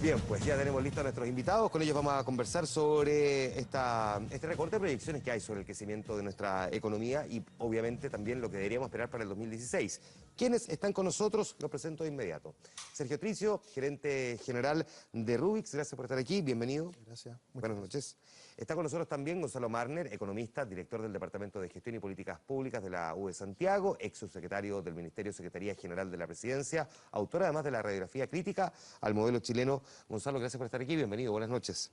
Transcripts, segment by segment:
Bien, pues ya tenemos listos a nuestros invitados. Con ellos vamos a conversar sobre este recorte de proyecciones que hay sobre el crecimiento de nuestra economía y obviamente también lo que deberíamos esperar para el 2016. ¿Quiénes están con nosotros? Los presento de inmediato. Sergio Tricio, gerente general de Rubix. Gracias por estar aquí. Bienvenido. Gracias. Buenas noches. Está con nosotros también Gonzalo Marner, economista, director del Departamento de Gestión y Políticas Públicas de la U de Santiago, ex subsecretario del Ministerio Secretaría General de la Presidencia, autor además de la radiografía crítica al modelo chileno. Gonzalo, gracias por estar aquí. Bienvenido. Buenas noches.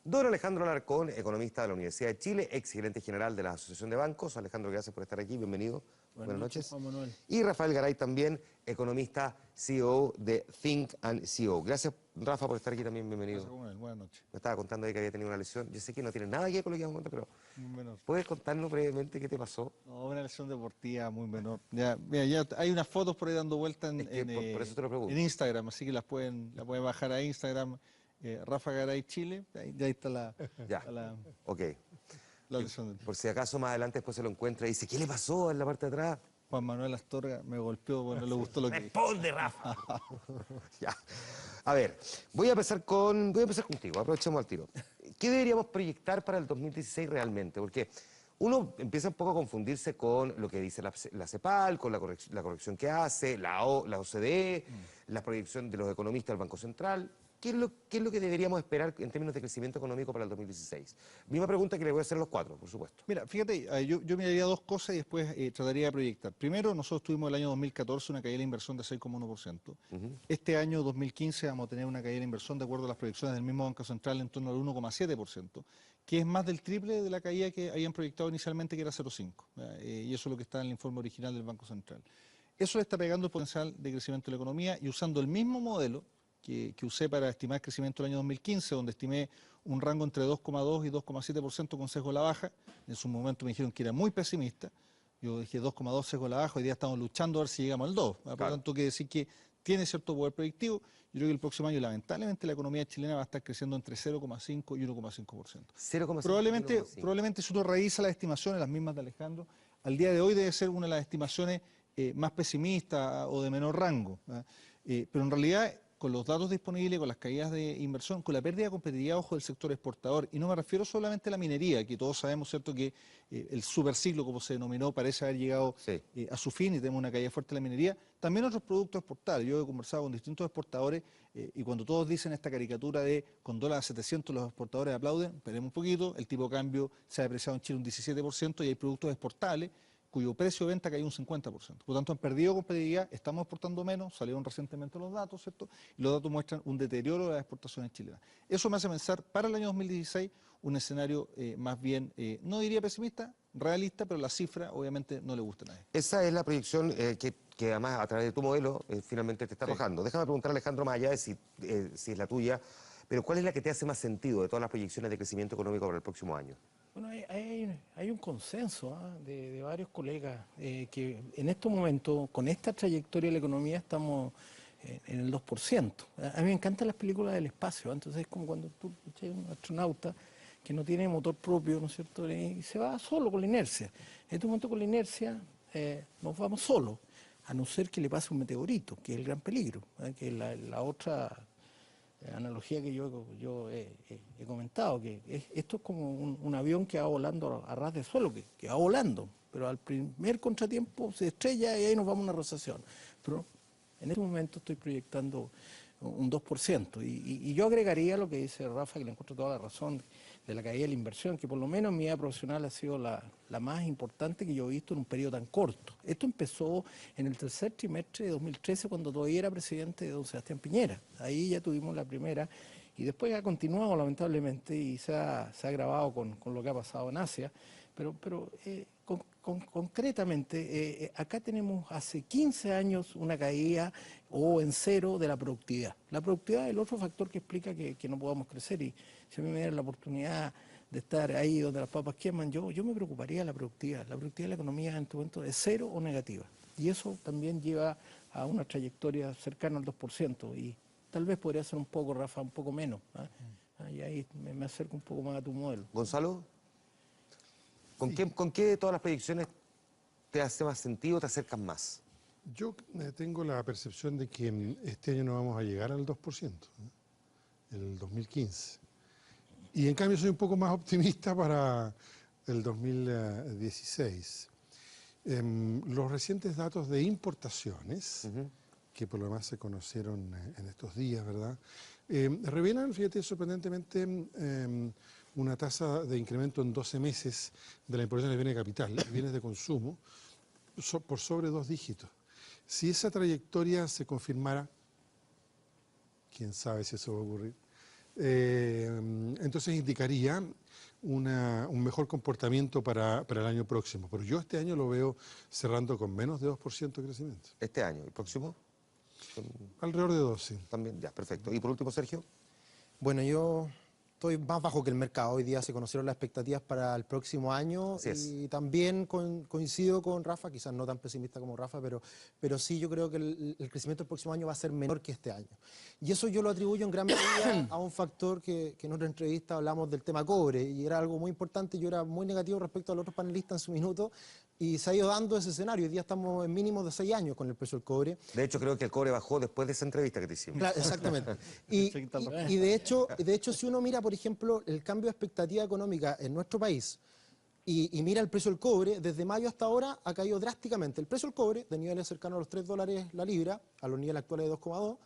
Don Alejandro Alarcón, economista de la Universidad de Chile, ex gerente general de la Asociación de Bancos. Alejandro, gracias por estar aquí. Bienvenido. Buenas noches. Juan Manuel. Y Rafael Garay también, economista, CEO de Think and CEO. Gracias, Rafa, por estar aquí también. Bienvenido. Gracias, Juan Manuel. Buenas noches. Me estaba contando ahí que había tenido una lesión. Yo sé que no tiene nada que ver con lo que vamos a contar, pero Muy menor. ¿puedes contarnos brevemente qué te pasó? No, una lesión deportiva muy menor. Ya, mira, ya hay unas fotos por ahí dando vuelta Es que por eso te lo pregunto. en Instagram, así que la pueden bajar a Instagram, Rafa Garay Chile, ahí está Ya, la ok. lesión. Por si acaso más adelante después se lo encuentra y dice, ¿qué le pasó en la parte de atrás? Juan Manuel Astorga me golpeó porque no le gustó lo que dije. ¡Responde, Rafa! Ya. A ver, voy a empezar contigo, aprovechemos al tiro. ¿Qué deberíamos proyectar para el 2016 realmente? Porque uno empieza un poco a confundirse con lo que dice la CEPAL, con la corrección que hace, la OCDE, la proyección de los economistas del Banco Central. ¿Qué es lo que deberíamos esperar en términos de crecimiento económico para el 2016? Misma pregunta que le voy a hacer a los cuatro, por supuesto. Mira, fíjate, yo miraría dos cosas y después trataría de proyectar. Primero, nosotros tuvimos el año 2014 una caída de la inversión de 6,1%. Este año 2015 vamos a tener una caída de la inversión, de acuerdo a las proyecciones del mismo Banco Central, en torno al 1,7%, que es más del triple de la caída que habían proyectado inicialmente, que era 0,5%. Y eso es lo que está en el informe original del Banco Central. Eso le está pegando el potencial de crecimiento de la economía y usando el mismo modelo que usé para estimar el crecimiento del año 2015, donde estimé un rango entre 2,2 y 2,7% con sesgo a la baja. En su momento me dijeron que era muy pesimista. Yo dije 2,2 sesgo a la baja, hoy día estamos luchando a ver si llegamos al 2. Por lo tanto, quiere decir que tiene cierto poder predictivo. Yo creo que el próximo año, lamentablemente, la economía chilena va a estar creciendo entre 0,5 y 1,5%. 0,5. Probablemente si uno revisa las estimaciones, las mismas de Alejandro, al día de hoy debe ser una de las estimaciones más pesimistas o de menor rango. Pero en realidad, con los datos disponibles, con las caídas de inversión, con la pérdida de competitividad, ojo, del sector exportador, y no me refiero solamente a la minería, que todos sabemos, ¿cierto?, que el superciclo, como se denominó, parece haber llegado a su fin y tenemos una caída fuerte de la minería. También otros productos exportables. Yo he conversado con distintos exportadores y cuando todos dicen esta caricatura de con dólar a 700 los exportadores aplauden, esperemos un poquito, el tipo de cambio se ha depreciado en Chile un 17% y hay productos exportables cuyo precio de venta cayó un 50%. Por lo tanto, han perdido competitividad, estamos exportando menos, salieron recientemente los datos, ¿cierto? Y los datos muestran un deterioro de las exportaciones chilenas. Eso me hace pensar para el año 2016 un escenario más bien, no diría pesimista, realista, pero la cifra obviamente no le gusta a nadie. Esa es la proyección que además a través de tu modelo finalmente te está arrojando. Déjame preguntar, Alejandro, más allá de si es la tuya, pero ¿cuál es la que te hace más sentido de todas las proyecciones de crecimiento económico para el próximo año? Bueno, hay un consenso de varios colegas que en estos momentos, con esta trayectoria de la economía, estamos en el 2%. A mí me encantan las películas del espacio, entonces es como cuando tú echas un astronauta que no tiene motor propio, ¿no es cierto?, y se va solo con la inercia. En este momento con la inercia nos vamos solos, a no ser que le pase un meteorito, que es el gran peligro, que es la otra analogía que yo he comentado, que esto es como un avión que va volando a ras de suelo, que va volando, pero al primer contratiempo se estrella y ahí nos vamos a una recesión. Pero en este momento estoy proyectando un 2%. Y yo agregaría lo que dice Rafa, que le encuentro toda la razón, de la caída de la inversión, que por lo menos en mi vida profesional ha sido la más importante que yo he visto en un periodo tan corto. Esto empezó en el tercer trimestre de 2013, cuando todavía era presidente de don Sebastián Piñera. Ahí ya tuvimos la primera, y después ha continuado lamentablemente, y se ha agravado con lo que ha pasado en Asia. Pero concretamente, acá tenemos hace 15 años una caída o en cero de la productividad. La productividad es el otro factor que explica que no podamos crecer, y si a mí me dieran la oportunidad de estar ahí donde las papas queman, yo me preocuparía de la productividad. La productividad de la economía en este momento es cero o negativa, y eso también lleva a una trayectoria cercana al 2%, y tal vez podría ser un poco, Rafa, un poco menos. Y ahí me acerco un poco más a tu modelo. Gonzalo, ¿con qué de todas las proyecciones te hace más sentido, te acercas más? Yo tengo la percepción de que este año no vamos a llegar al 2%, el 2015. Y en cambio soy un poco más optimista para el 2016. Los recientes datos de importaciones, que por lo demás se conocieron en estos días, ¿verdad? Revelan, fíjate, sorprendentemente una tasa de incremento en 12 meses de la importación de bienes de capital, bienes de consumo, por sobre 2 dígitos. Si esa trayectoria se confirmara, quién sabe si eso va a ocurrir, entonces indicaría un mejor comportamiento para el año próximo. Pero yo este año lo veo cerrando con menos de 2% de crecimiento. Este año, ¿el próximo? Alrededor de 12. También, ya, perfecto. Y por último, Sergio. Bueno, yo estoy más bajo que el mercado. Hoy día se conocieron las expectativas para el próximo año y también coincido con Rafa, quizás no tan pesimista como Rafa, pero sí yo creo que el crecimiento del próximo año va a ser menor que este año. Y eso yo lo atribuyo en gran medida a un factor que en otra entrevista hablamos del tema cobre y era algo muy importante. Yo era muy negativo respecto a los otros panelistas en su minuto y se ha ido dando ese escenario. Hoy día estamos en mínimos de 6 años con el precio del cobre. De hecho, creo que el cobre bajó después de esa entrevista que te hicimos. Claro, exactamente. Y de hecho, si uno mira, por ejemplo, el cambio de expectativa económica en nuestro país y mira el precio del cobre, desde mayo hasta ahora ha caído drásticamente. El precio del cobre, de niveles cercanos a los $3 la libra, a los niveles actuales de 2,2,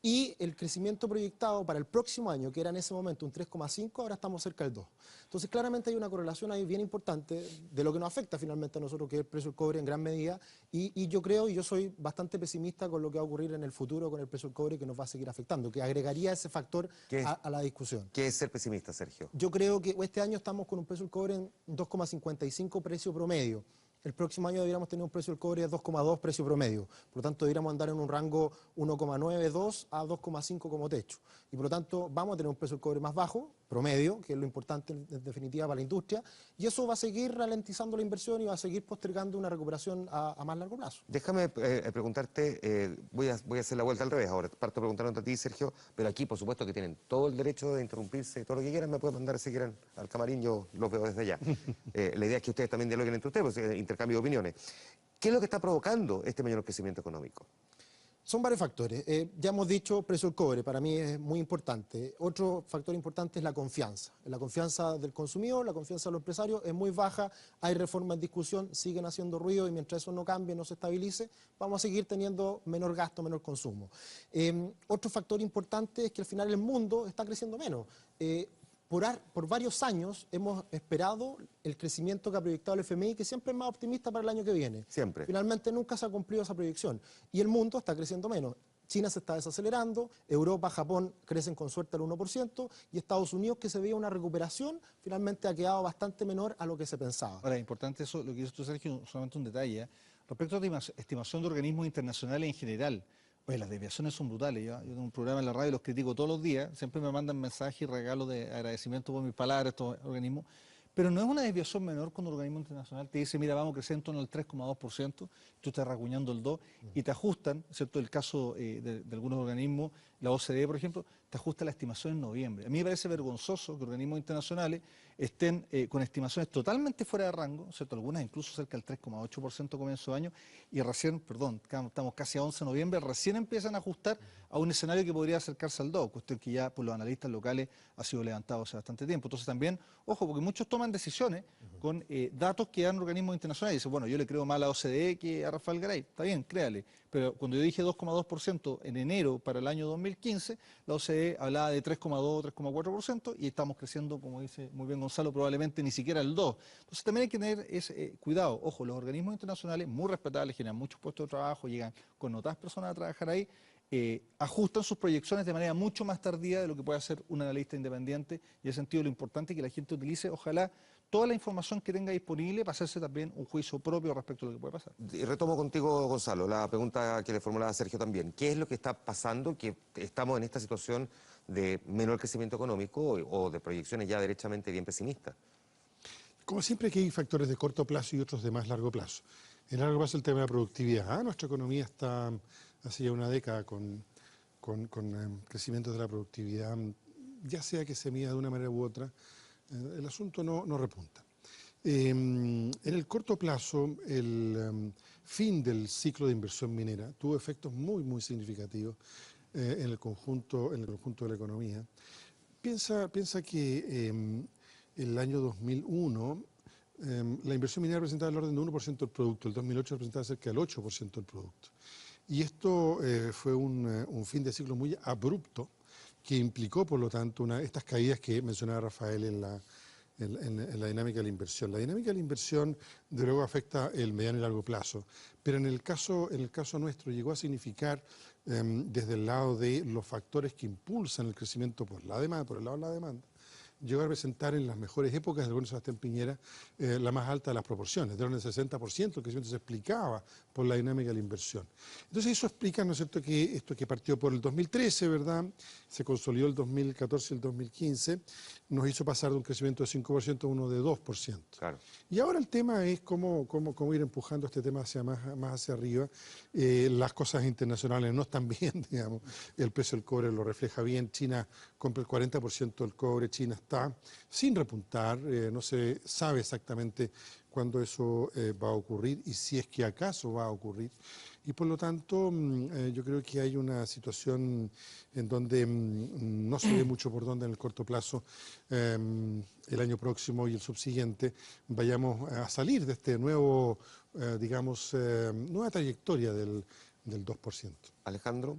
y el crecimiento proyectado para el próximo año, que era en ese momento un 3,5, ahora estamos cerca del 2. Entonces, claramente hay una correlación ahí bien importante de lo que nos afecta finalmente a nosotros, que es el precio del cobre en gran medida, y yo creo, y yo soy bastante pesimista con lo que va a ocurrir en el futuro con el precio del cobre, que nos va a seguir afectando, que agregaría ese factor a la discusión. ¿Qué es ser pesimista, Sergio? Yo creo que este año estamos con un precio del cobre en 2,55 precio promedio. El próximo año deberíamos tener un precio del cobre de 2,2 precio promedio. Por lo tanto, deberíamos andar en un rango 1,92 a 2,5 como techo. Y por lo tanto, vamos a tener un precio del cobre más bajo, promedio, que es lo importante en definitiva para la industria. Y eso va a seguir ralentizando la inversión y va a seguir postergando una recuperación a más largo plazo. Déjame preguntarte, voy a hacer la vuelta al revés ahora. Parto preguntándote a ti, Sergio, pero aquí por supuesto que tienen todo el derecho de interrumpirse, todo lo que quieran, me pueden mandar si quieren al camarín, yo los veo desde allá. La idea es que ustedes también dialoguen entre ustedes, pues, intercambio de opiniones. ¿Qué es lo que está provocando este mayor crecimiento económico? Son varios factores. Ya hemos dicho precio del cobre, para mí es muy importante. Otro factor importante es la confianza. La confianza del consumidor, la confianza de los empresarios es muy baja, hay reformas en discusión, siguen haciendo ruido y mientras eso no cambie, no se estabilice, vamos a seguir teniendo menor gasto, menor consumo. Otro factor importante es que al final el mundo está creciendo menos. Por varios años hemos esperado el crecimiento que ha proyectado el FMI, que siempre es más optimista para el año que viene. Siempre. Finalmente nunca se ha cumplido esa proyección. Y el mundo está creciendo menos. China se está desacelerando, Europa, Japón crecen con suerte al 1%, y Estados Unidos, que se veía una recuperación, finalmente ha quedado bastante menor a lo que se pensaba. Ahora, importante eso, lo que dices tú, Sergio, solamente un detalle. Respecto a la estimación de organismos internacionales en general, pues las desviaciones son brutales. Yo tengo un programa en la radio y los critico todos los días. Siempre me mandan mensajes y regalos de agradecimiento por mis palabras, estos organismos. Pero no es una desviación menor cuando un organismo internacional te dice, mira, vamos a crecer en torno al 3,2%, tú estás rasguñando el 2%, y te ajustan, ¿cierto? El caso de algunos organismos, la OCDE, por ejemplo, te ajusta la estimación en noviembre. A mí me parece vergonzoso que organismos internacionales estén con estimaciones totalmente fuera de rango, ¿cierto? Algunas incluso cerca del 3,8% comienzo de año, y recién, perdón, estamos casi a 11 de noviembre, recién empiezan a ajustar a un escenario que podría acercarse al 2, cuestión que ya por los analistas locales ha sido levantado hace bastante tiempo. Entonces también, ojo, porque muchos toman decisiones con datos que dan organismos internacionales. Y dicen, bueno, yo le creo más a la OCDE que a Rafael Garay. Está bien, créale. Pero cuando yo dije 2,2% en enero para el año 2015, la OCDE hablaba de 3,2, 3,4% y estamos creciendo, como dice muy bien Gonzalo, probablemente ni siquiera el 2%. Entonces también hay que tener ese cuidado. Ojo, los organismos internacionales, muy respetables, generan muchos puestos de trabajo, llegan con notadas personas a trabajar ahí, ajustan sus proyecciones de manera mucho más tardía de lo que puede hacer un analista independiente, y en ese sentido lo importante es que la gente utilice, ojalá, toda la información que tenga disponible para hacerse también un juicio propio respecto a lo que puede pasar. Y retomo contigo, Gonzalo, la pregunta que le formulaba a Sergio también. ¿Qué es lo que está pasando que estamos en esta situación de menor crecimiento económico o de proyecciones ya derechamente bien pesimistas? Como siempre, aquí hay factores de corto plazo y otros de más largo plazo. En largo plazo el tema de la productividad. Nuestra economía está hace ya una década con crecimientos de la productividad, ya sea que se mida de una manera u otra, el asunto no repunta. En el corto plazo, el fin del ciclo de inversión minera tuvo efectos muy, muy significativos en el conjunto de la economía. Piensa que el año 2001 la inversión minera representaba el orden de 1% del producto, el 2008 representaba cerca del 8% del producto. Y esto fue un fin de ciclo muy abrupto que implicó, por lo tanto, estas caídas que mencionaba Rafael en la dinámica de la inversión. La dinámica de la inversión, de luego, afecta el mediano y largo plazo, pero en el caso nuestro llegó a significar, desde el lado de los factores que impulsan el crecimiento por el lado de la demanda, llegó a representar en las mejores épocas del gobierno de Sebastián Piñera la más alta de las proporciones, de orden del 60%, el crecimiento se explicaba por la dinámica de la inversión. Entonces eso explica, ¿no es cierto?, que esto que partió por el 2013, ¿verdad?, se consolidó el 2014 y el 2015, nos hizo pasar de un crecimiento de 5% a uno de 2%. Claro. Y ahora el tema es cómo ir empujando este tema más hacia arriba. Las cosas internacionales no están bien, digamos. El precio del cobre lo refleja bien. China compra el 40% del cobre. China está sin repuntar. No se sabe exactamente cuándo eso va a ocurrir y si es que acaso va a ocurrir. Y por lo tanto, yo creo que hay una situación en donde no se ve mucho por dónde en el corto plazo, el año próximo y el subsiguiente, vayamos a salir de este nuevo, nueva trayectoria del 2%. Alejandro.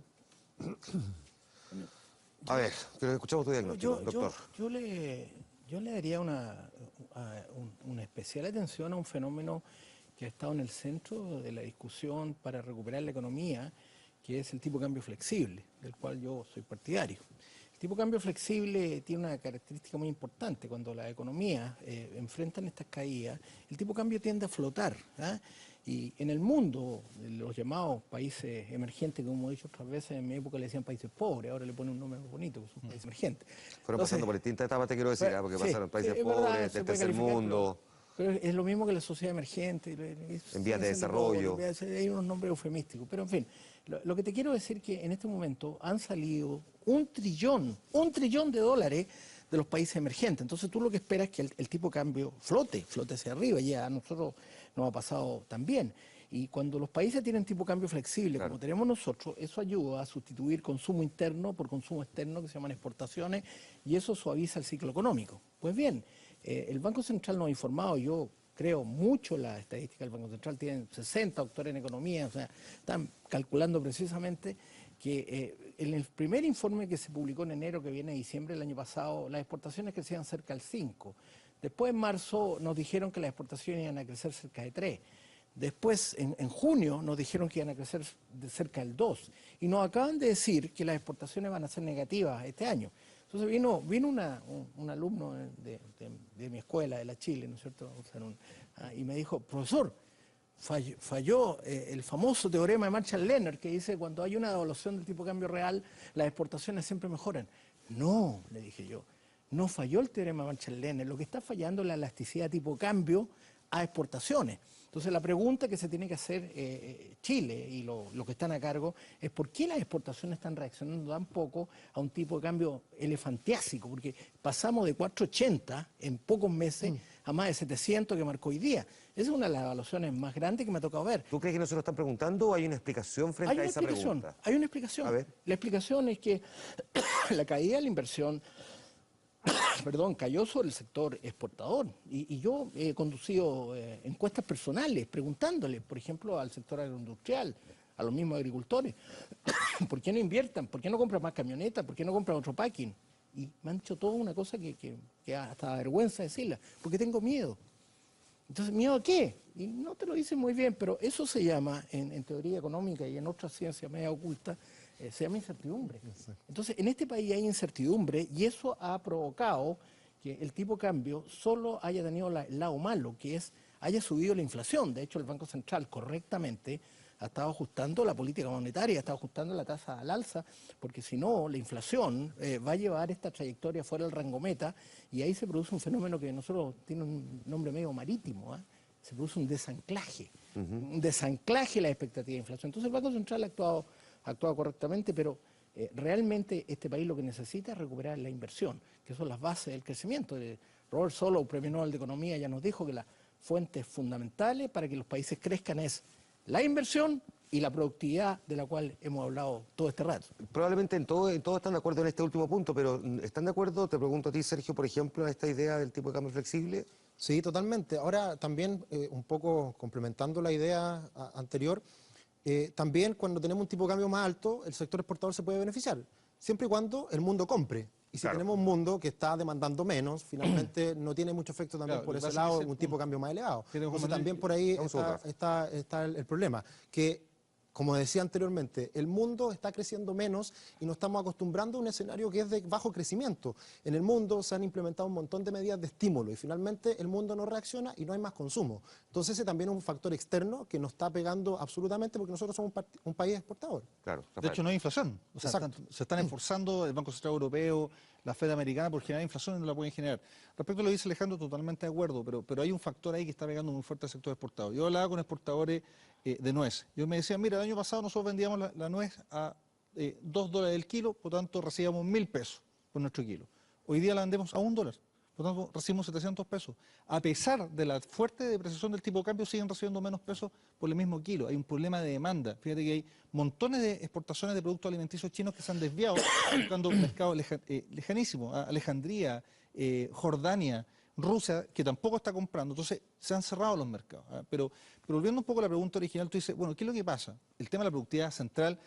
A ver, pero escuchamos tu diagnóstico, doctor. Yo le daría una especial atención a un fenómeno que ha estado en el centro de la discusión para recuperar la economía, que es el tipo de cambio flexible, del cual yo soy partidario. El tipo de cambio flexible tiene una característica muy importante. Cuando las economías enfrentan estas caídas, el tipo de cambio tiende a flotar, ¿ah? Y en el mundo, los llamados países emergentes, como he dicho otras veces, en mi época le decían países pobres, ahora le ponen un nombre bonito, que son países emergentes. Fueron pasando por distintas etapas, te quiero decir, porque sí, pasaron países es verdad, pobres, se del puede tercer calificar, mundo. pero es lo mismo que la sociedad emergente. En vías de desarrollo. Hay unos nombres eufemísticos. Pero en fin, lo que te quiero decir es que en este momento han salido un trillón de dólares de los países emergentes. Entonces tú lo que esperas es que el tipo de cambio flote hacia arriba. Ya a nosotros nos ha pasado también. Y cuando los países tienen tipo de cambio flexible, Claro, como tenemos nosotros, eso ayuda a sustituir consumo interno por consumo externo, que se llaman exportaciones, y eso suaviza el ciclo económico. Pues bien, el Banco Central nos ha informado, yo creo mucho la estadística del Banco Central, tienen 60 doctores en economía, o sea, están calculando precisamente que en el primer informe que se publicó en enero, que viene de diciembre del año pasado, las exportaciones crecían cerca del 5%. Después en marzo nos dijeron que las exportaciones iban a crecer cerca de 3%. Después, en junio, nos dijeron que iban a crecer de cerca del 2%. Y nos acaban de decir que las exportaciones van a ser negativas este año. Entonces vino un alumno de mi escuela, de la Chile, ¿no es cierto? Y me dijo, profesor, falló el famoso teorema de Marshall-Lerner, que dice cuando hay una devaluación del tipo de cambio real, las exportaciones siempre mejoran. No, le dije yo, no falló el teorema de Marshall-Lerner. Lo que está fallando es la elasticidad tipo cambio a exportaciones. Entonces la pregunta que se tiene que hacer Chile y los que están a cargo es por qué las exportaciones están reaccionando tan poco a un tipo de cambio elefantiásico, porque pasamos de 4.80 en pocos meses a más de 700 que marcó hoy día. Esa es una de las evaluaciones más grandes que me ha tocado ver. ¿Tú crees que no se lo están preguntando o hay una explicación frente a esa pregunta? Hay una explicación. A ver. La explicación es que la caída de la inversión cayó sobre el sector exportador. Y yo he conducido encuestas personales preguntándole, por ejemplo, al sector agroindustrial, a los mismos agricultores, ¿por qué no inviertan? ¿Por qué no compran más camionetas? ¿Por qué no compran otro packing? Y me han dicho toda una cosa que hasta da vergüenza decirla, porque tengo miedo. Entonces, ¿miedo a qué? Y no te lo dicen muy bien, pero eso se llama, en teoría económica y en otras ciencias media ocultas, se llama incertidumbre. Entonces, en este país hay incertidumbre y eso ha provocado que el tipo de cambio solo haya tenido el lado malo, que es haya subido la inflación. De hecho, el Banco Central correctamente ha estado ajustando la política monetaria, ha estado ajustando la tasa al alza, porque si no, la inflación va a llevar esta trayectoria fuera del rango meta y ahí se produce un fenómeno que nosotros tiene un nombre medio marítimo, se produce un desanclaje, un desanclaje de la expectativa de inflación. Entonces el Banco Central ha actuado correctamente, pero realmente este país lo que necesita es recuperar la inversión, que son las bases del crecimiento. Robert Solow, premio Nobel de Economía, ya nos dijo que las fuentes fundamentales para que los países crezcan es la inversión y la productividad, de la cual hemos hablado todo este rato. Probablemente en todo están de acuerdo en este último punto, pero ¿están de acuerdo? Te pregunto a ti, Sergio, por ejemplo, en esta idea del tipo de cambio flexible. Sí, totalmente. Ahora también, un poco complementando la idea anterior, también cuando tenemos un tipo de cambio más alto, el sector exportador se puede beneficiar, siempre y cuando el mundo compre. Y si Claro. tenemos un mundo que está demandando menos, finalmente no tiene mucho efecto también Claro, por lo que ese pasa es lado, que ese un tipo de cambio más elevado. Tiene como Entonces Manuel también por ahí Vamos a está el problema, que como decía anteriormente, el mundo está creciendo menos y nos estamos acostumbrando a un escenario que es de bajo crecimiento. En el mundo se han implementado un montón de medidas de estímulo y finalmente el mundo no reacciona y no hay más consumo. Entonces ese también es un factor externo que nos está pegando absolutamente porque nosotros somos un país exportador. Claro, De Rafael. hecho, no hay inflación. O sea, Exacto. se están esforzando el Banco Central Europeo, la Fed americana por generar inflación y no la pueden generar. Respecto a lo que dice Alejandro, totalmente de acuerdo, pero hay un factor ahí que está pegando muy fuerte al sector exportador. Yo hablaba con exportadores de nuez. Yo me decía, mira, el año pasado nosotros vendíamos la nuez a $2 el kilo, por tanto recibíamos 1.000 pesos por nuestro kilo. Hoy día la vendemos a $1. Por tanto, recibimos 700 pesos. A pesar de la fuerte depreciación del tipo de cambio, siguen recibiendo menos pesos por el mismo kilo. Hay un problema de demanda. Fíjate que hay montones de exportaciones de productos alimenticios chinos que se han desviado buscando mercados lejanísimos. Alejandría, Jordania, Rusia, que tampoco está comprando. Entonces, se han cerrado los mercados. Pero volviendo un poco a la pregunta original, tú dices, bueno, ¿qué es lo que pasa? El tema de la productividad central,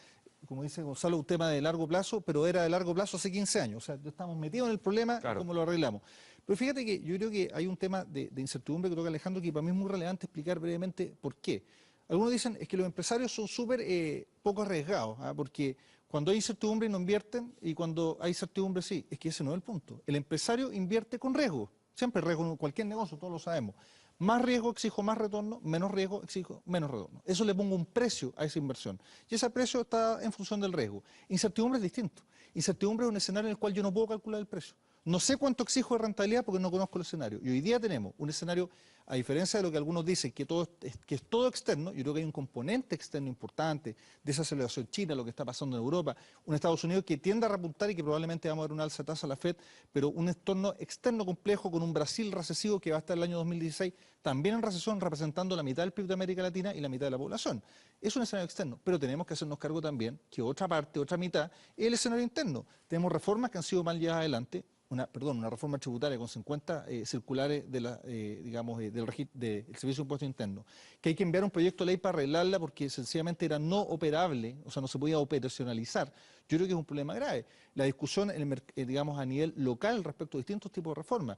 como dice Gonzalo, un tema de largo plazo, pero era de largo plazo hace 15 años. O sea, ya estamos metidos en el problema, Claro. ¿cómo lo arreglamos? Pero fíjate que yo creo que hay un tema de incertidumbre que toca Alejandro, que para mí es muy relevante explicar brevemente por qué. Algunos dicen es que los empresarios son súper poco arriesgados, porque cuando hay incertidumbre no invierten y cuando hay certidumbre sí. Es que ese no es el punto. El empresario invierte con riesgo. Siempre riesgo en cualquier negocio, todos lo sabemos. Más riesgo exijo más retorno, menos riesgo exijo menos retorno. Eso le pongo un precio a esa inversión. Y ese precio está en función del riesgo. Incertidumbre es distinto. Incertidumbre es un escenario en el cual yo no puedo calcular el precio. No sé cuánto exijo de rentabilidad porque no conozco el escenario. Y hoy día tenemos un escenario, a diferencia de lo que algunos dicen, que es todo externo. Yo creo que hay un componente externo importante de esa aceleración china, lo que está pasando en Europa, un Estados Unidos que tiende a repuntar y que probablemente vamos a ver una alza de tasa a la Fed, pero un entorno externo complejo con un Brasil recesivo que va a estar el año 2016 también en recesión, representando la mitad del PIB de América Latina y la mitad de la población. Es un escenario externo, pero tenemos que hacernos cargo también que otra parte, otra mitad, es el escenario interno. Tenemos reformas que han sido mal llevadas adelante, una reforma tributaria con 50 circulares del Servicio de Impuesto Interno, que hay que enviar un proyecto de ley para arreglarla porque sencillamente era no operable, o sea, no se podía operacionalizar. Yo creo que es un problema grave. La discusión, a nivel local respecto a distintos tipos de reformas.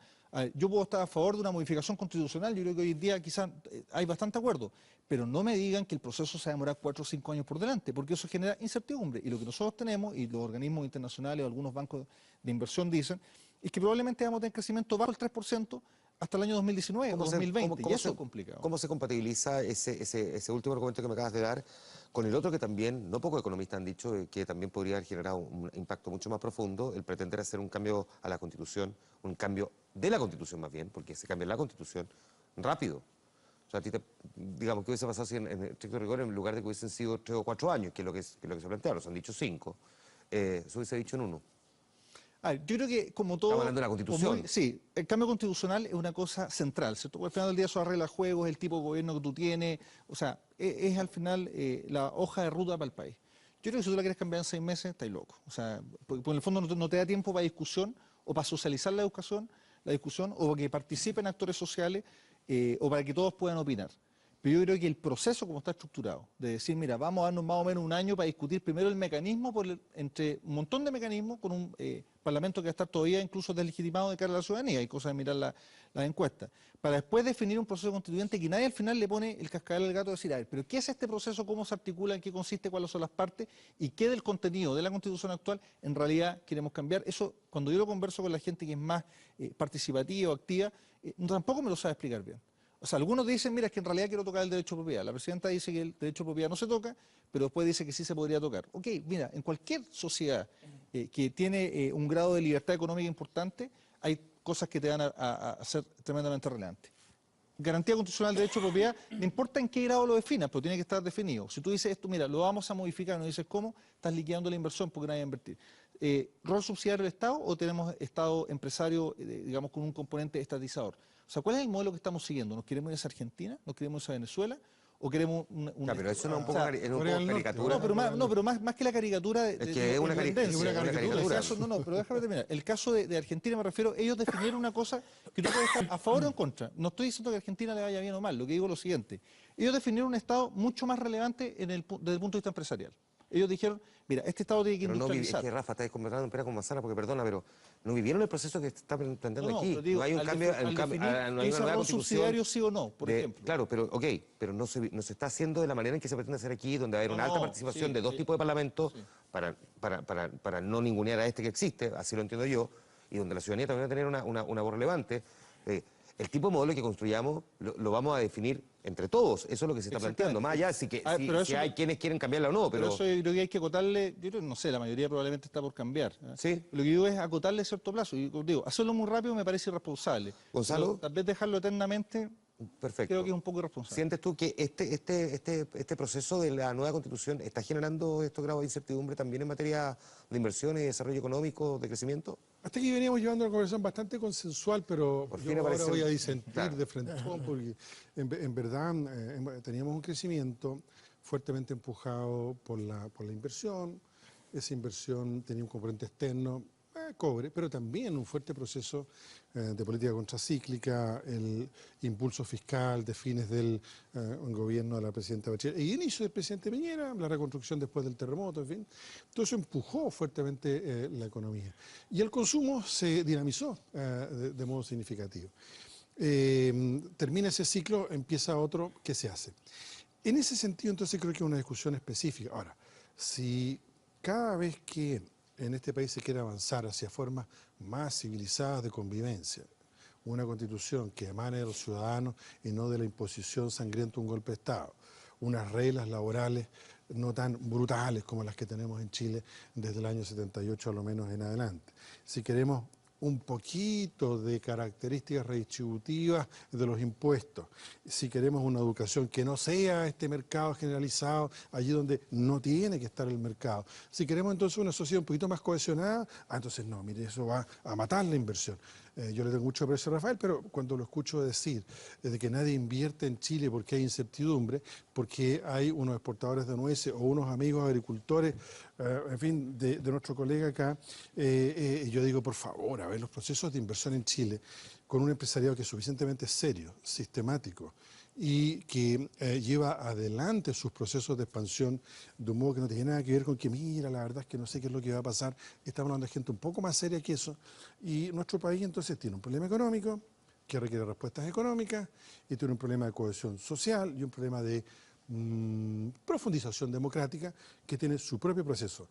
Yo puedo estar a favor de una modificación constitucional, yo creo que hoy día quizás hay bastante acuerdo, pero no me digan que el proceso se va a demorar 4 o 5 años por delante, porque eso genera incertidumbre. Y lo que nosotros tenemos, y los organismos internacionales o algunos bancos de inversión dicen, es que probablemente vamos a tener crecimiento bajo el 3% hasta el año 2019 o 2020, y eso es complicado. ¿Cómo se compatibiliza ese último argumento que me acabas de dar con el otro que también, no pocos economistas han dicho, que también podría haber generado un impacto mucho más profundo, el pretender hacer un cambio a la Constitución, un cambio de la Constitución más bien, porque se cambia la Constitución rápido? O sea, a ti digamos, ¿qué hubiese pasado si en estricto rigor, en lugar de que hubiesen sido 3 o 4 años, que es lo que se plantearon, se han dicho 5, se hubiese dicho en 1? Yo creo que como todo... Estamos hablando de la Constitución. Sí, el cambio constitucional es una cosa central, ¿cierto? Porque al final del día eso arregla juegos, el tipo de gobierno que tú tienes, o sea, es al final la hoja de ruta para el país. Yo creo que si tú la quieres cambiar en 6 meses, estáis loco. O sea, porque en el fondo no te da tiempo para discusión o para socializar la discusión o para que participen actores sociales o para que todos puedan opinar. Pero yo creo que el proceso como está estructurado, de decir, mira, vamos a darnos más o menos un año para discutir primero el mecanismo, entre un montón de mecanismos, con un parlamento que va a estar todavía incluso deslegitimado de cara a la ciudadanía, hay cosas de mirar las encuestas, para después definir un proceso constituyente que nadie al final le pone el cascabel al gato de decir, a ver, pero ¿qué es este proceso? ¿Cómo se articula? ¿En qué consiste? ¿Cuáles son las partes? ¿Y qué del contenido de la Constitución actual en realidad queremos cambiar? Eso, cuando yo lo converso con la gente que es más participativa o activa, tampoco me lo sabe explicar bien. O sea, algunos dicen, mira, es que en realidad quiero tocar el derecho de propiedad. La presidenta dice que el derecho de propiedad no se toca, pero después dice que sí se podría tocar. Ok, mira, en cualquier sociedad que tiene un grado de libertad económica importante, hay cosas que te van a ser tremendamente relevantes. Garantía constitucional del derecho de propiedad, no importa en qué grado lo definas, pero tiene que estar definido. Si tú dices esto, mira, lo vamos a modificar, no dices cómo, estás liquidando la inversión porque nadie va a invertir. rol subsidiario del Estado o tenemos Estado empresario, digamos, con un componente estatizador? O sea, ¿cuál es el modelo que estamos siguiendo? ¿Nos queremos ir hacia Argentina? ¿Nos queremos ir hacia Venezuela? ¿O queremos Ya, pero eso no es un poco, o sea, es un poco Corea del Norte, caricatura. no, pero más que la caricatura de, Es que es una tendencia. es una caricatura. El caso, no, pero déjame terminar. El caso de Argentina me refiero, ellos definieron una cosa que tú puedes estar a favor o en contra. No estoy diciendo que a Argentina le vaya bien o mal, lo que digo es lo siguiente. Ellos definieron un Estado mucho más relevante desde el punto de vista empresarial. Ellos dijeron, mira, este Estado tiene que Pero no industrializar. es que Rafa, estáis conversando en pera con manzana, porque perdona, pero no vivieron el proceso que se está planteando aquí. pero digo, No hay un al cambio, definir, no hay ¿tú una dices nueva rol constitución. subsidiario sí o no, por ejemplo? Claro, pero ok, pero no se está haciendo de la manera en que se pretende hacer aquí, donde va a haber una alta participación de dos tipos de parlamentos para no ningunear a este que existe, así lo entiendo yo, y donde la ciudadanía también va a tener una voz relevante. El tipo de modelo que construyamos lo vamos a definir entre todos, eso es lo que se está planteando, más allá si hay quienes quieren cambiarla o no, Pero eso yo creo que hay que acotarle, yo creo, no sé, la mayoría probablemente está por cambiar. Sí. Lo que digo es acotarle cierto plazo. Y como digo, hacerlo muy rápido me parece irresponsable. Gonzalo. Pero tal vez dejarlo eternamente, Perfecto. creo que es un poco irresponsable. ¿Sientes tú que este proceso de la nueva constitución está generando estos grados de incertidumbre también en materia de inversiones y desarrollo económico, de crecimiento? Hasta aquí veníamos llevando una conversación bastante consensual, pero Por yo fin ahora aparece- voy a disentir Claro. de frente porque en verdad teníamos un crecimiento fuertemente empujado por la inversión. Esa inversión tenía un componente externo, cobre, pero también un fuerte proceso de política contracíclica, el impulso fiscal de fines del gobierno de la presidenta Bachelet, y inicio del presidente Piñera, la reconstrucción después del terremoto, en fin. Todo eso empujó fuertemente la economía. Y el consumo se dinamizó de modo significativo. Termina ese ciclo, empieza otro, ¿qué se hace? En ese sentido, entonces, creo que es una discusión específica. Ahora, si cada vez que en este país se quiere avanzar hacia formas más civilizadas de convivencia, una constitución que emane de los ciudadanos y no de la imposición sangrienta de un golpe de Estado, unas reglas laborales no tan brutales como las que tenemos en Chile desde el año 78 a lo menos en adelante. Si queremos un poquito de características redistributivas de los impuestos, si queremos una educación que no sea este mercado generalizado allí donde no tiene que estar el mercado, si queremos entonces una sociedad un poquito más cohesionada, entonces no, mire, eso va a matar la inversión. Yo le tengo mucho aprecio a Rafael, pero cuando lo escucho decir de que nadie invierte en Chile porque hay incertidumbre, porque hay unos exportadores de nueces o unos amigos agricultores, en fin, de nuestro colega acá, yo digo, por favor, a ver, los procesos de inversión en Chile con un empresariado que es suficientemente serio, sistemático, y que lleva adelante sus procesos de expansión de un modo que no tiene nada que ver con que, mira, la verdad es que no sé qué es lo que va a pasar. Estamos hablando de gente un poco más seria que eso. Y nuestro país entonces tiene un problema económico que requiere respuestas económicas, y tiene un problema de cohesión social y un problema de profundización democrática que tiene su propio proceso.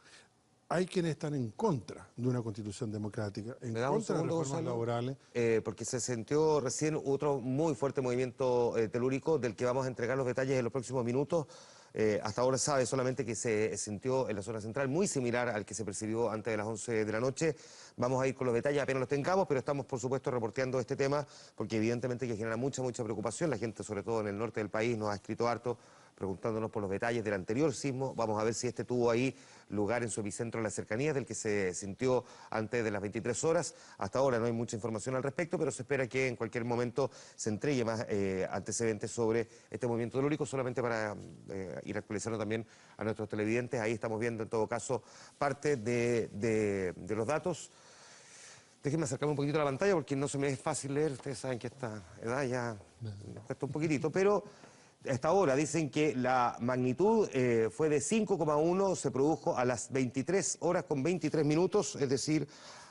Hay quienes están en contra de una constitución democrática, en ¿Me da un contra de segundo, reformas Gonzalo? laborales. Porque se sintió recién otro muy fuerte movimiento telúrico del que vamos a entregar los detalles en los próximos minutos. Hasta ahora sabe solamente que se sintió en la zona central muy similar al que se percibió antes de las 11 de la noche. Vamos a ir con los detalles apenas los tengamos, pero estamos por supuesto reporteando este tema porque evidentemente que genera mucha preocupación. La gente, sobre todo en el norte del país, nos ha escrito harto preguntándonos por los detalles del anterior sismo. Vamos a ver si este tuvo ahí lugar en su epicentro en las cercanías del que se sintió antes de las 23 horas. Hasta ahora no hay mucha información al respecto, pero se espera que en cualquier momento se entregue más antecedentes sobre este movimiento telúrico, solamente para ir actualizando también a nuestros televidentes. Ahí estamos viendo en todo caso parte de los datos. Déjenme acercarme un poquito a la pantalla porque no se me es fácil leer. Ustedes saben que a esta edad ya nos cuesta un poquitito, pero hasta ahora dicen que la magnitud fue de 5,1, se produjo a las 23 horas con 23 minutos, es decir,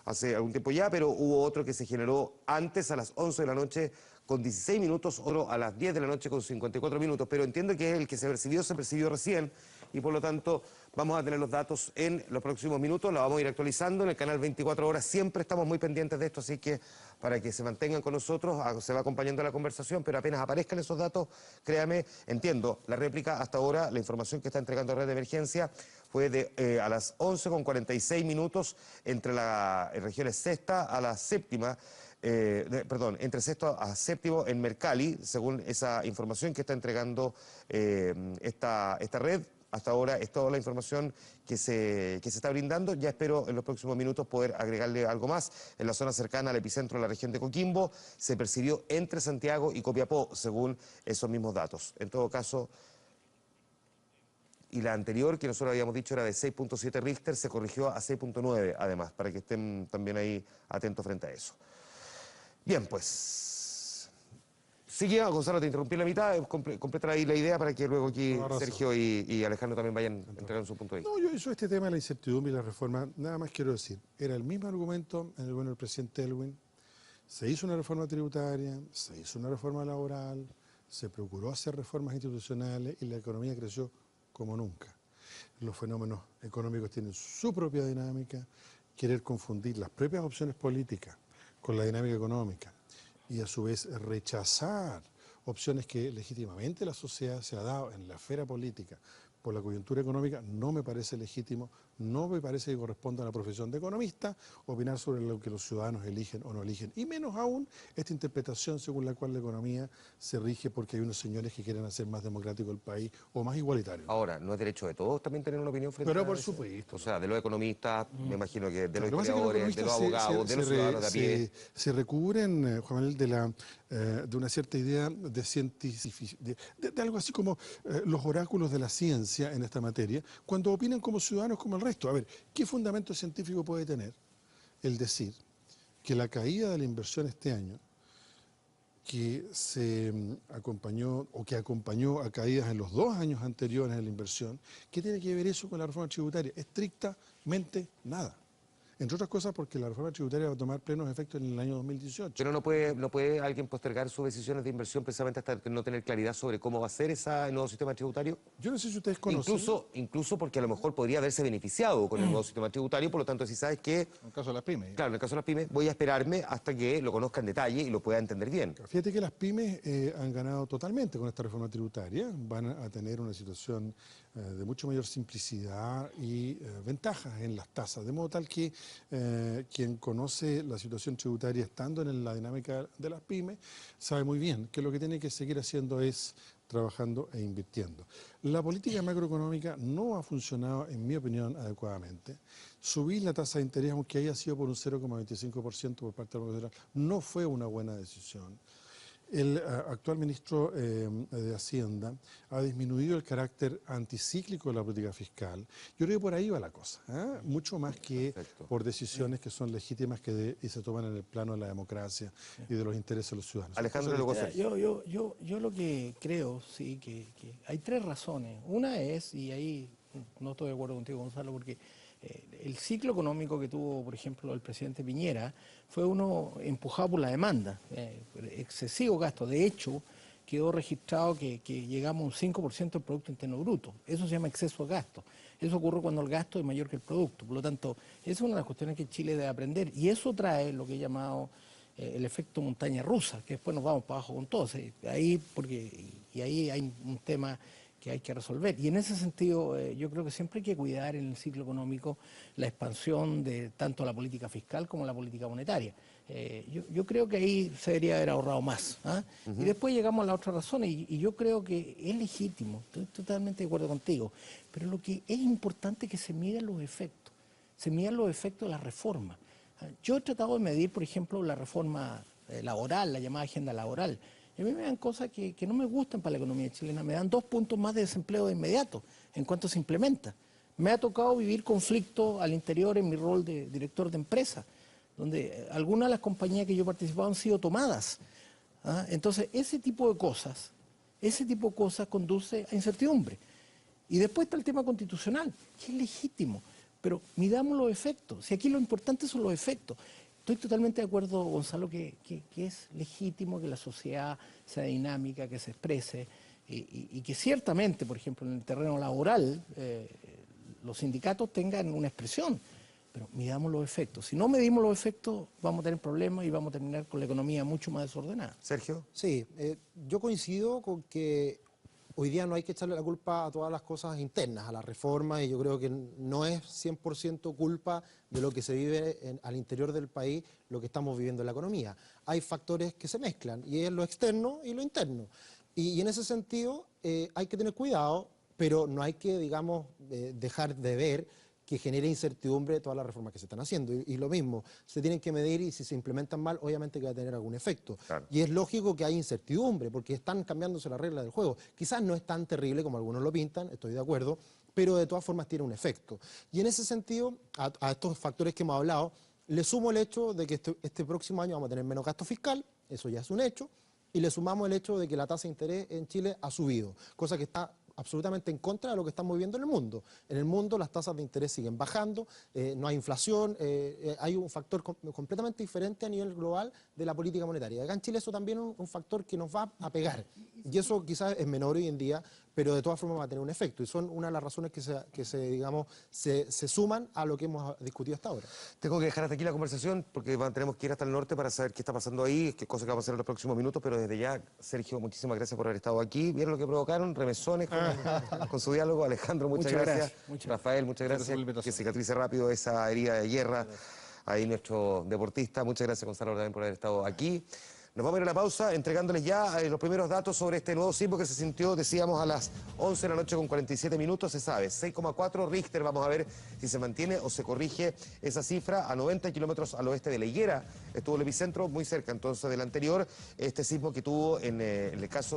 hace algún tiempo ya, pero hubo otro que se generó antes a las 11 de la noche con 16 minutos, otro a las 10 de la noche con 54 minutos, pero entiendo que el que se percibió recién y por lo tanto vamos a tener los datos en los próximos minutos, lo vamos a ir actualizando en el canal 24 horas, siempre estamos muy pendientes de esto, así que para que se mantengan con nosotros, se va acompañando la conversación, pero apenas aparezcan esos datos, créame, entiendo, la réplica hasta ahora, la información que está entregando Red de Emergencia fue de a las 11 con 46 minutos entre las regiones sexta a la séptima, entre sexto a séptimo en Mercalli, según esa información que está entregando esta red. hasta ahora es toda la información que se está brindando. Ya espero en los próximos minutos poder agregarle algo más. En la zona cercana al epicentro de la región de Coquimbo se percibió entre Santiago y Copiapó, según esos mismos datos. En todo caso, y la anterior, que nosotros habíamos dicho era de 6.7 Richter, se corrigió a 6.9, además, para que estén también ahí atentos frente a eso. Bien, pues, sigue, Gonzalo, te interrumpí en la mitad, completa ahí la idea para que luego aquí Sergio y Alejandro también vayan entregando su punto de vista. No, yo sobre este tema de la incertidumbre y la reforma, nada más quiero decir, era el mismo argumento en el bueno del presidente Elwin. Se hizo una reforma tributaria, se hizo una reforma laboral, se procuró hacer reformas institucionales y la economía creció como nunca. Los fenómenos económicos tienen su propia dinámica, querer confundir las propias opciones políticas con la dinámica económica y a su vez rechazar opciones que legítimamente la sociedad se ha dado en la esfera política por la coyuntura económica, no me parece legítimo, no me parece que corresponda a la profesión de economista opinar sobre lo que los ciudadanos eligen o no eligen, y menos aún esta interpretación según la cual la economía se rige porque hay unos señores que quieren hacer más democrático el país o más igualitario. Ahora, ¿no es derecho de todos también tener una opinión frente Pero a por eso? supuesto. O sea, de los economistas, me imagino que de los Lo que pasa es que los historiadores, de los abogados, de los ciudadanos de a pie. se recubren, Juan Manuel, de una cierta idea de algo así como los oráculos de la ciencia en esta materia, cuando opinan como ciudadanos como el resto. A ver, ¿qué fundamento científico puede tener el decir que la caída de la inversión este año, que se acompañó o que acompañó a caídas en los 2 años anteriores de la inversión, qué tiene que ver eso con la reforma tributaria? Estrictamente nada. Entre otras cosas porque la reforma tributaria va a tomar plenos efectos en el año 2018. Pero no puede alguien postergar sus decisiones de inversión precisamente hasta no tener claridad sobre cómo va a ser el nuevo sistema tributario. Yo no sé si ustedes conocen. Incluso porque a lo mejor podría haberse beneficiado con el nuevo sistema tributario, por lo tanto, si sabes que... En el caso de las pymes. Claro, en el caso de las pymes, voy a esperarme hasta que lo conozca en detalle y lo pueda entender bien. Fíjate que las pymes han ganado totalmente con esta reforma tributaria, van a tener una situación de mucho mayor simplicidad y ventajas en las tasas, de modo tal que quien conoce la situación tributaria estando en la dinámica de las pymes sabe muy bien que lo que tiene que seguir haciendo es trabajando e invirtiendo. La política macroeconómica no ha funcionado, en mi opinión, adecuadamente. Subir la tasa de interés, aunque haya sido por un 0,25% por parte del Banco Central, no fue una buena decisión. El actual ministro de Hacienda ha disminuido el carácter anticíclico de la política fiscal. Yo creo que por ahí va la cosa, mucho más que por decisiones que son legítimas y se toman en el plano de la democracia y de los intereses de los ciudadanos. Alejandro, yo lo que creo, sí, que hay 3 razones. Una es, y ahí no estoy de acuerdo contigo, Gonzalo, porque el ciclo económico que tuvo, por ejemplo, el presidente Piñera fue uno empujado por la demanda, excesivo gasto. De hecho, quedó registrado que llegamos a un 5% del Producto Interno Bruto. Eso se llama exceso de gasto. Eso ocurre cuando el gasto es mayor que el producto. Por lo tanto, esa es una de las cuestiones que Chile debe aprender. Y eso trae lo que he llamado el efecto montaña rusa, que después nos vamos para abajo con todo. Ahí hay un tema que hay que resolver. Y en ese sentido, yo creo que siempre hay que cuidar en el ciclo económico la expansión de tanto la política fiscal como la política monetaria. Yo creo que ahí se debería haber ahorrado más. Y después llegamos a la otra razón, y yo creo que es legítimo, estoy totalmente de acuerdo contigo, pero lo que es importante es que se midan los efectos, de la reforma. Yo he tratado de medir, por ejemplo, la reforma laboral, la llamada agenda laboral. Y a mí me dan cosas que no me gustan para la economía chilena. Me dan 2 puntos más de desempleo de inmediato en cuanto se implementa. Me ha tocado vivir conflictos al interior en mi rol de director de empresa, donde algunas de las compañías que yo he participado han sido tomadas. Entonces, ese tipo de cosas conduce a incertidumbre. Y después está el tema constitucional, que es legítimo, pero midamos los efectos. Si aquí lo importante son los efectos. Estoy totalmente de acuerdo, Gonzalo, que es legítimo que la sociedad sea dinámica, que se exprese, y que ciertamente, por ejemplo, en el terreno laboral, los sindicatos tengan una expresión, pero midamos los efectos. Si no medimos los efectos, vamos a tener problemas y vamos a terminar con la economía mucho más desordenada. Sergio. Sí, yo coincido con que hoy día no hay que echarle la culpa a todas las cosas internas, a la reforma, y yo creo que no es 100% culpa de lo que se vive al interior del país, lo que estamos viviendo en la economía. Hay factores que se mezclan, y es lo externo y lo interno. Y en ese sentido hay que tener cuidado pero no hay que, digamos, dejar de ver que genere incertidumbre todas las reformas que se están haciendo. Y lo mismo, se tienen que medir y si se implementan mal, obviamente que va a tener algún efecto. Claro. Y es lógico que hay incertidumbre, porque están cambiándose las reglas del juego. Quizás no es tan terrible como algunos lo pintan, estoy de acuerdo, pero de todas formas tiene un efecto. Y en ese sentido, a estos factores que hemos hablado, le sumo el hecho de que este próximo año vamos a tener menos gasto fiscal, eso ya es un hecho, y le sumamos el hecho de que la tasa de interés en Chile ha subido, cosa que está absolutamente en contra de lo que estamos viviendo en el mundo. En el mundo las tasas de interés siguen bajando, no hay inflación, hay un factor completamente diferente a nivel global de la política monetaria. Acá en Chile eso también es un factor que nos va a pegar, y eso quizás es menor hoy en día, pero de todas formas va a tener un efecto, y son una de las razones que se suman a lo que hemos discutido hasta ahora. Tengo que dejar hasta aquí la conversación porque tenemos que ir hasta el norte para saber qué está pasando ahí, qué cosa que va a pasar en los próximos minutos, pero desde ya, Sergio, muchísimas gracias por haber estado aquí. ¿Vieron lo que provocaron? Remesones con su diálogo. Alejandro, muchas gracias. Rafael, muchas gracias. Que cicatrice rápido esa herida de guerra. Ahí nuestro deportista. Muchas gracias, Gonzalo, también por haber estado aquí. Nos vamos a ir a la pausa entregándoles ya los primeros datos sobre este nuevo sismo que se sintió, decíamos, a las 11 de la noche con 47 minutos. Se sabe, 6,4 Richter. Vamos a ver si se mantiene o se corrige esa cifra. A 90 kilómetros al oeste de La Higuera estuvo el epicentro, muy cerca entonces del anterior. Este sismo que tuvo en el caso